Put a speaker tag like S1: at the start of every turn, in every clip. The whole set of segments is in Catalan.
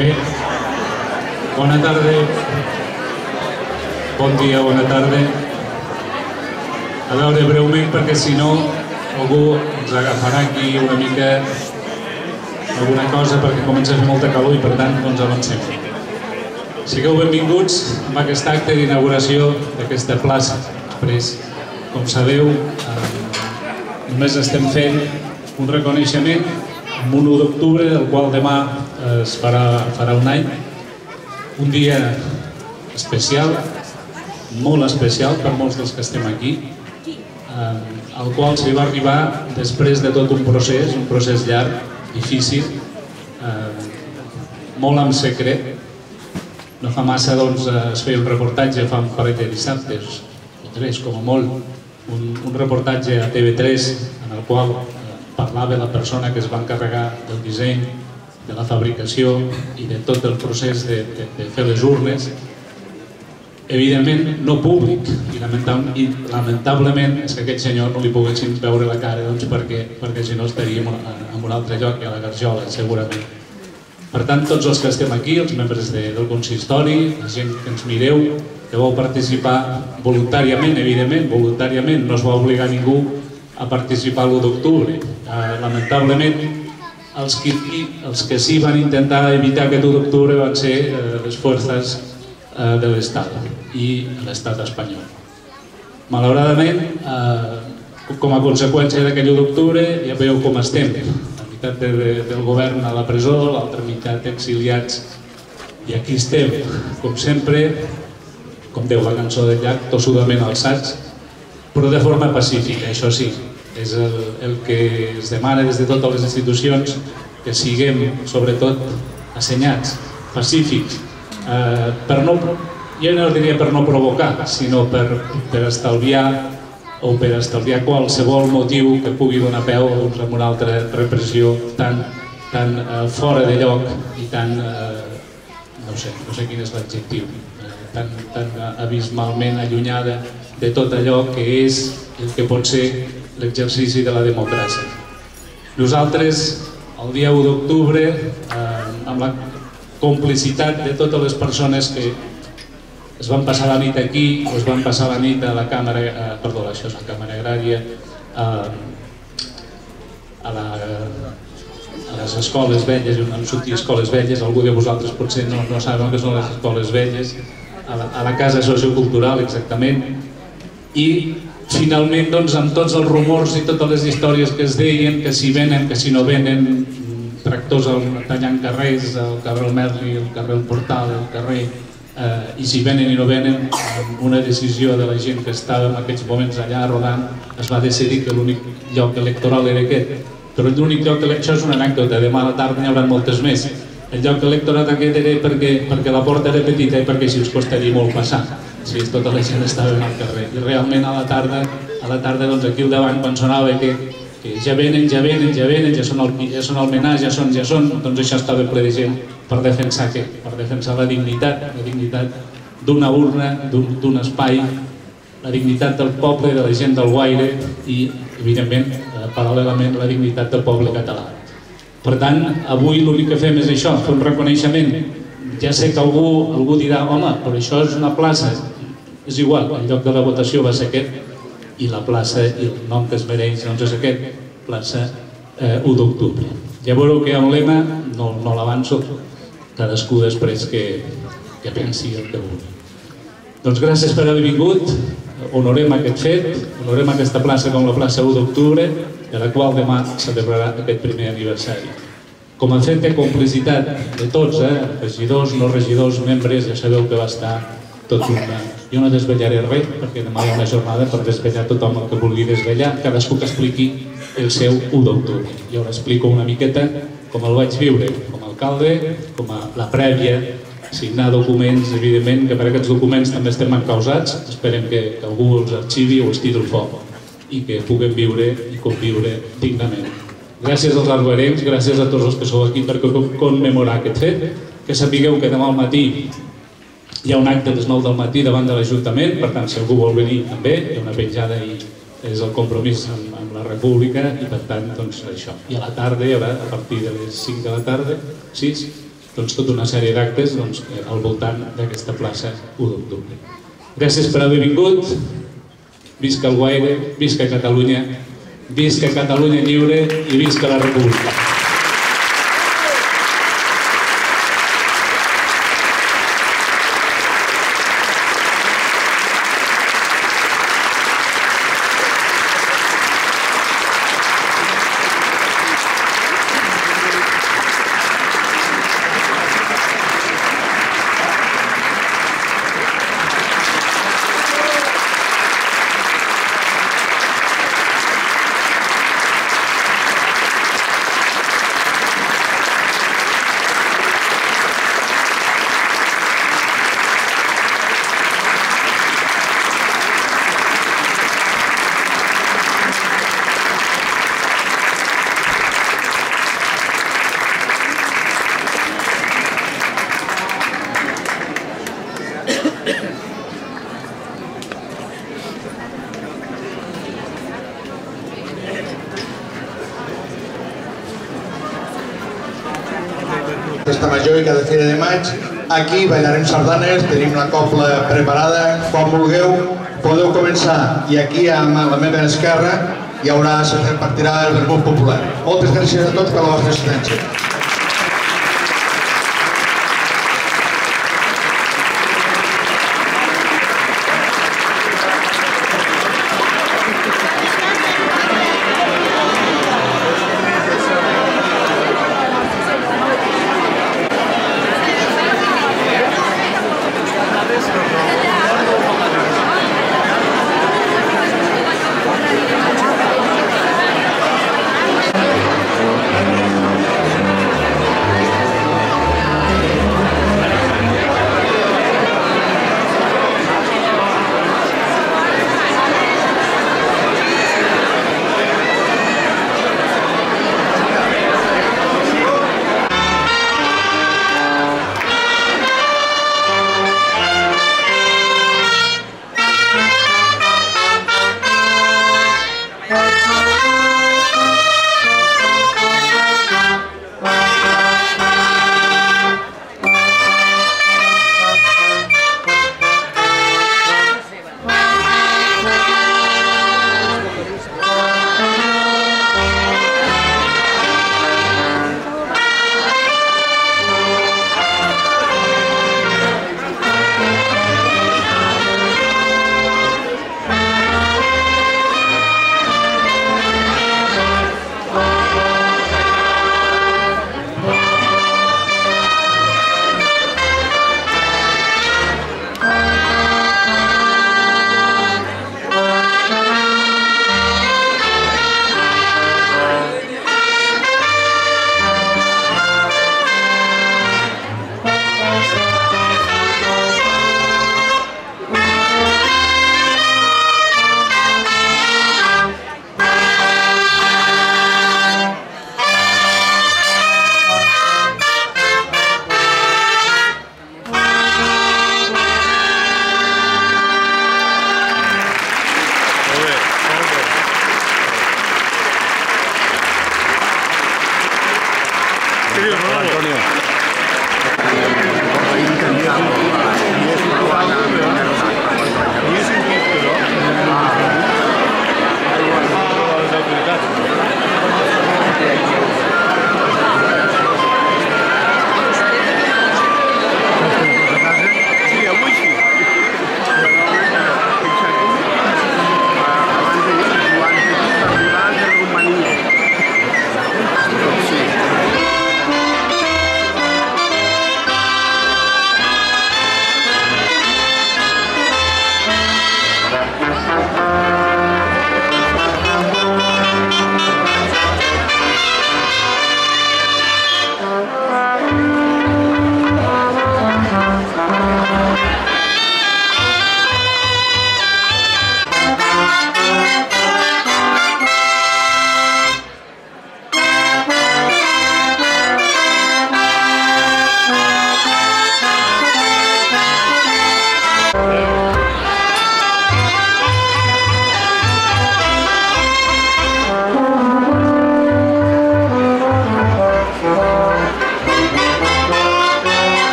S1: Bé, bona tarda, bon dia, bona tarda. A veure, breument, perquè si no algú ens agafarà aquí una mica alguna cosa perquè comença a fer molta calor i per tant doncs avancem. Sigueu benvinguts amb aquest acte d'inauguració d'aquesta plaça. Després, com sabeu, només estem fent un reconeixement amb un 1 d'octubre, del qual demà es farà un any. Un dia especial, molt especial per molts dels que estem aquí, al qual s'hi va arribar després de tot un procés llarg, difícil, molt en secret. No fa massa es feia un reportatge, fa un parell de dissabtes, o 3 com a molt, un reportatge a TV3 en el qual parlava la persona que es va encarregar del disseny, de la fabricació i de tot el procés de fer les urnes, evidentment no públic, i lamentablement és que aquest senyor no li poguéssim veure la cara perquè si no estaríem en un altre lloc que a la Garjola, segurament. Per tant, tots els que estem aquí, els membres del consistori, la gent que ens mireu, que vau participar voluntàriament, evidentment, voluntàriament, no es va obligar ningú a participar l'1 d'octubre. Lamentablement, els que sí van intentar evitar aquest 1 d'octubre van ser les forces de l'Estat i l'Estat espanyol. Malauradament, com a conseqüència d'aquell 1 d'octubre, ja veieu com estem. La meitat del govern a la presó, l'altra meitat exiliats, i aquí estem, com sempre, com diu la cançó del llac, tossudament alçats, però de forma pacífica, això sí. És el que es demana des de totes les institucions, que siguem, sobretot, assenyats, pacífics, jo no diria per no provocar, sinó per estalviar o per estalviar qualsevol motiu que pugui donar peu a una altra repressió tan fora de lloc i tan, no sé quin és l'adjectiu, tan abismalment allunyada de tot allò que és el que pot ser l'exercici de la democràcia. Nosaltres, el dia 1 d'octubre, amb la complicitat de totes les persones que es van passar la nit aquí o es van passar la nit a la Càmera, perdó, això és la Càmera Agrària, a les escoles velles, on sortia escoles velles, algú de vosaltres potser no saben que són les escoles velles, a la Casa Sociocultural, exactament, i finalment, amb tots els rumors i totes les històries que es deien, que si venen, que si no venen, tractors tallant carrers, el carrer El Merli, el carrer El Portal, el carrer, i si venen i no venen, una decisió de la gent que estava en aquests moments allà rodant, es va decidir que l'únic lloc electoral era aquest. Però l'únic lloc electoral, això és una anècdota, demà a la tarda n'hi haurà moltes més. El lloc electoral aquest era perquè la porta era petita i perquè així us costaria molt passar. Si tota la gent estava al carrer. I realment a la tarda, aquí al davant, quan sonava que ja venen, ja són al menar, ja són, doncs això estava ple de gent per defensar què? Per defensar la dignitat d'una urna, d'un espai, la dignitat del poble, de la gent del Guaire i, evidentment, paral·lelament, la dignitat del poble català. Per tant, avui l'únic que fem és això, fer un reconeixement. Ja sé que algú dirà, home, però això és una plaça. És igual, el lloc de la votació va ser aquest i la plaça i el nom que es mereix és aquest, plaça 1 d'octubre. Ja veureu que hi ha un lema, no l'avanço, cadascú després que pensi el que vulgui. Doncs gràcies per haver vingut, honorem aquest fet, honorem aquesta plaça com la plaça 1 d'octubre, de la qual demà celebrarà aquest primer aniversari. Com a fet de complicitat de tots, regidors, no regidors, membres, ja sabeu que va estar tot una... Jo no desvetllaré res, perquè demà hi ha una jornada per desvetllar tothom el que vulgui desvetllar, cadascú que expliqui el seu 1 d'octubre. Jo l'explico una miqueta com el vaig viure, com a alcalde, com a la prèvia, signar documents, evidentment, que per aquests documents també estem encausats, esperem que algú els arxivi o els tiri al foc i que puguem viure i conviure dignament. Gràcies als alberencs, gràcies a tots els que sou aquí per commemorar aquest fet, que sapigueu que demà al matí hi ha un acte a les 9 del matí davant de l'Ajuntament, per tant, si algú vol venir també, hi ha una penjada i és el compromís amb la República i per tant, doncs això. I a la tarda hi haurà, a partir de les 5 de la tarda, 6, tota una sèrie d'actes al voltant d'aquesta plaça 1 d'octubre. Gràcies per haver vingut, visca Alguaire, visca Catalunya lliure i visca la República.
S2: Festa Major i cada Fira de Maig. Aquí ballarem sardanes, tenim una cobla preparada, quan vulgueu podeu començar. I aquí a la meva esquerra hi haurà, se repartirà el vermut popular. Moltes gràcies a tots per la vostra assistència.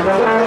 S3: Thank you.